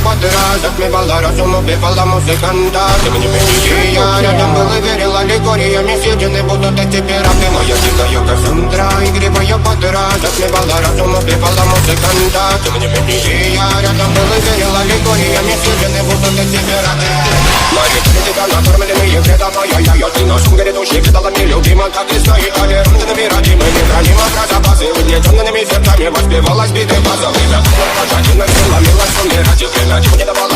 подра затмевала разум, убивала музыканта. Ты мне и я рядом был и верил аллегориями. Съедены будут эти пираты. Моя дикая Кассандра, игривая подра затмевала разум, убивала музыканта. Ты мне и я рядом был и верил аллегориями. Съедены будут эти пираты. Мои критика накормленные предала я ты нашим грядущих предалами любима, как весна и толерантными родимыми. Хранима про запасы, угнетенными сердцами воспевалась биты базовыми. Пожатина сила, милость умирать и принять не давала.